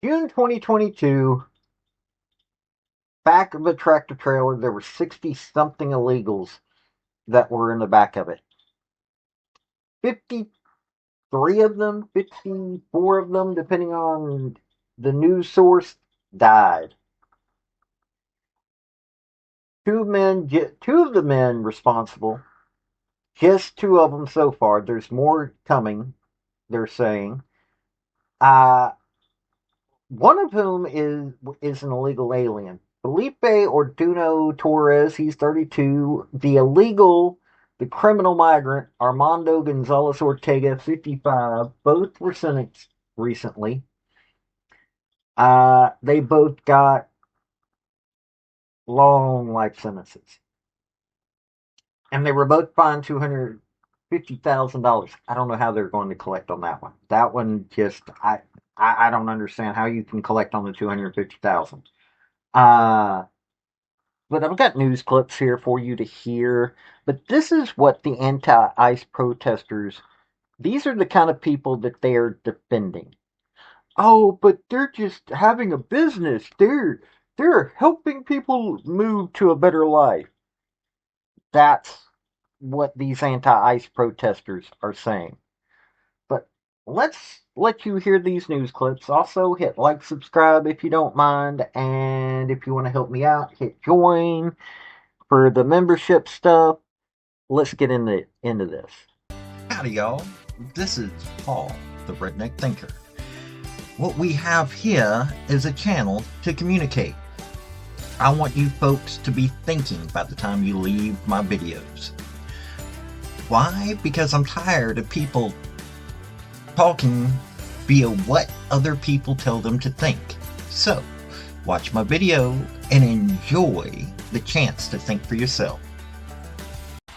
June 2022, back of the tractor trailer, there were 60 something illegals that were in the back of it. 53 of them, 54 of them, depending on the news source, died. Two of the men responsible, just two of them so far. There's more coming, they're saying. One of whom is an illegal alien. Felipe Orduna-Torres, he's 32. The criminal migrant, Armando Gonzalez-Ortega, 55. Both were sentenced recently. They both got long life sentences. And they were both fined $250,000. I don't know how they're going to collect on that one. That one just, I don't understand how you can collect on the 250,000. But I've got news clips here for you to hear. But this is what the anti-ICE protesters, these are the kind of people that they are defending. Oh, but they're just having a business. They're helping people move to a better life. That's what these anti-ICE protesters are saying. But let's let you hear these news clips. Also, hit like, subscribe if you don't mind, and if you want to help me out, hit join for the membership stuff. Let's get into this. Howdy, y'all. This is Paul, the Redneck Thinker. What we have here is a channel to communicate. I want you folks to be thinking by the time you leave my videos. Why? Because I'm tired of people talking via what other people tell them to think. So, watch my video and enjoy the chance to think for yourself.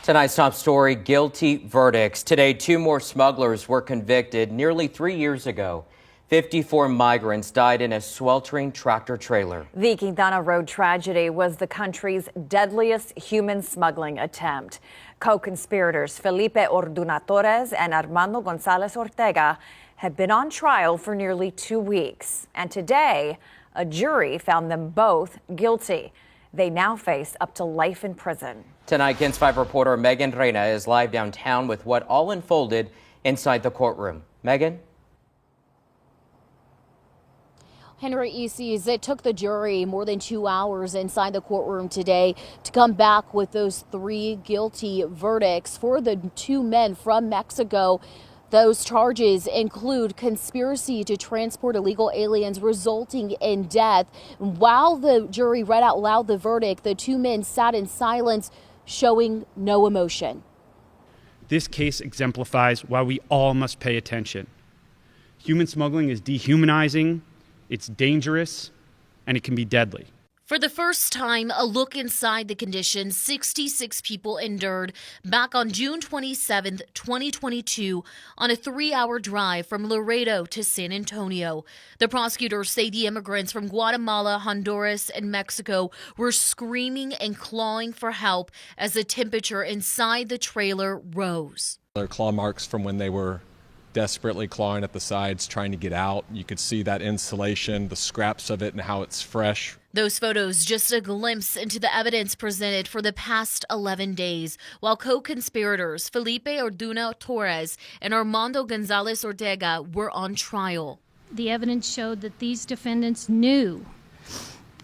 Tonight's top story, guilty verdicts. Today, 2 more smugglers were convicted nearly 3 years ago. 54 migrants died in a sweltering tractor trailer. The Quintana Road tragedy was the country's deadliest human smuggling attempt. Co-conspirators Felipe Orduna-Torres and Armando Gonzalez-Ortega have been on trial for nearly 2 weeks. And today, a jury found them both guilty. They now face up to life in prison. Tonight, KENS 5 reporter Megan Reina is live downtown with what all unfolded inside the courtroom. Megan? Henry Easties, it took the jury more than 2 hours inside the courtroom today to come back with those 3 guilty verdicts for the 2 men from Mexico. Those charges include conspiracy to transport illegal aliens resulting in death. While the jury read out loud the verdict, the 2 men sat in silence, showing no emotion. This case exemplifies why we all must pay attention. Human smuggling is dehumanizing, it's dangerous, and it can be deadly. For the first time, a look inside the conditions 66 people endured back on June 27, 2022, on a 3-hour drive from Laredo to San Antonio. The prosecutors say the immigrants from Guatemala, Honduras, and Mexico were screaming and clawing for help as the temperature inside the trailer rose. There are claw marks from when they were desperately clawing at the sides, trying to get out. You could see that insulation, the scraps of it, and how it's fresh. Those photos just a glimpse into the evidence presented for the past 11 days, while co-conspirators Felipe Orduna-Torres and Armando Gonzalez-Ortega were on trial. The evidence showed that these defendants knew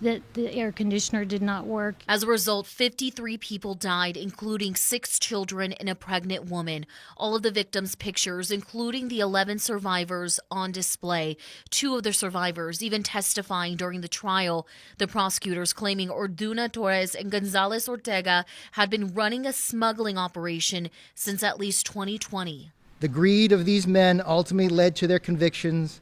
that the air conditioner did not work. As a result, 53 people died, including 6 children and a pregnant woman. All of the victims' pictures, including the 11 survivors, on display. 2 of the survivors even testifying during the trial. The prosecutors claiming Orduna-Torres and Gonzalez-Ortega had been running a smuggling operation since at least 2020. The greed of these men ultimately led to their convictions.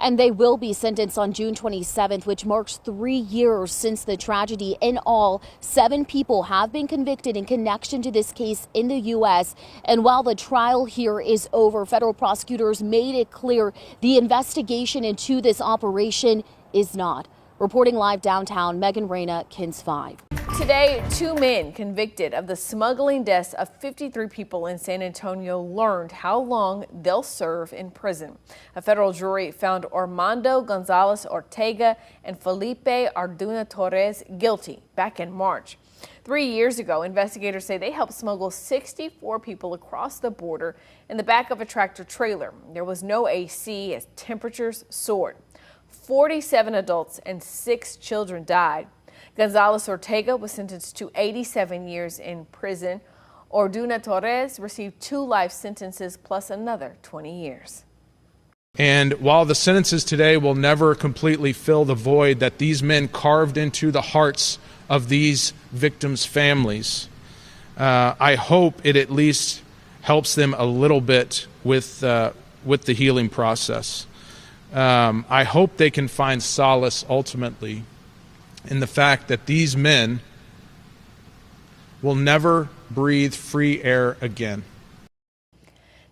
And they will be sentenced on June 27th, which marks 3 years since the tragedy. In all, 7 people have been convicted in connection to this case in the U.S. And while the trial here is over, federal prosecutors made it clear the investigation into this operation is not. Reporting live downtown, Megan Reina, KENS 5. Today, 2 men convicted of the smuggling deaths of 53 people in San Antonio learned how long they'll serve in prison. A federal jury found Armando Gonzalez-Ortega and Felipe Orduna-Torres guilty back in March. 3 years ago, investigators say they helped smuggle 64 people across the border in the back of a tractor trailer. There was no AC as temperatures soared. 47 adults and 6 children died. Gonzalez-Ortega was sentenced to 87 years in prison. Orduna-Torres received 2 life sentences plus another 20 years. And while the sentences today will never completely fill the void that these men carved into the hearts of these victims' families, I hope it at least helps them a little bit with the healing process. I hope they can find solace ultimately in the fact that these men will never breathe free air again.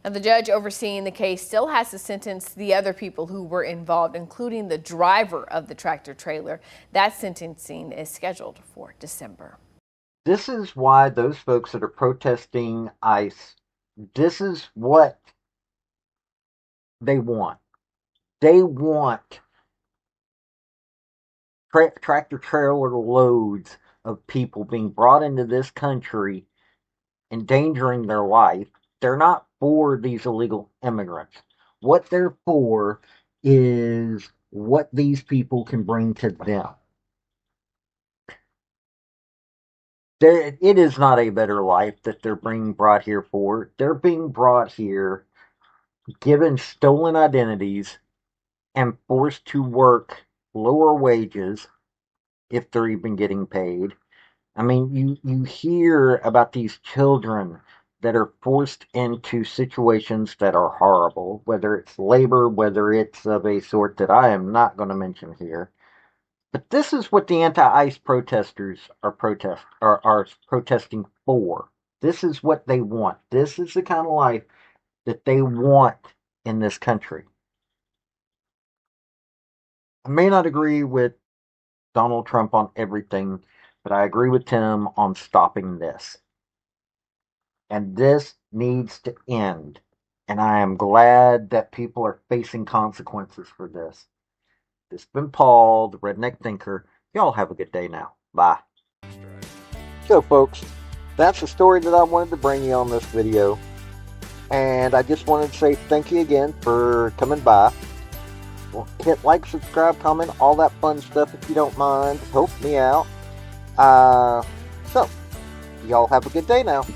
Now, the judge overseeing the case still has to sentence the other people who were involved, including the driver of the tractor trailer. That sentencing is scheduled for December. This is why those folks that are protesting ICE, this is what they want. They want tractor trailer loads of people being brought into this country, endangering their life. They're not for these illegal immigrants. What they're for is what these people can bring to them. It is not a better life that they're being brought here for. They're being brought here, given stolen identities, and forced to work lower wages if they're even getting paid. I mean, you hear about these children that are forced into situations that are horrible, whether it's labor, whether it's of a sort that I am not going to mention here. But this is what the anti-ICE protesters are protesting for. This is what they want. This is the kind of life that they want in this country. I may not agree with Donald Trump on everything, but I agree with Tim on stopping this. And this needs to end. And I am glad that people are facing consequences for this. This has been Paul, the Redneck Thinker. Y'all have a good day now. Bye. So, folks, that's the story that I wanted to bring you on this video. And I just wanted to say thank you again for coming by. Well, hit like, subscribe, comment, all that fun stuff if you don't mind. Help me out. So, y'all have a good day now.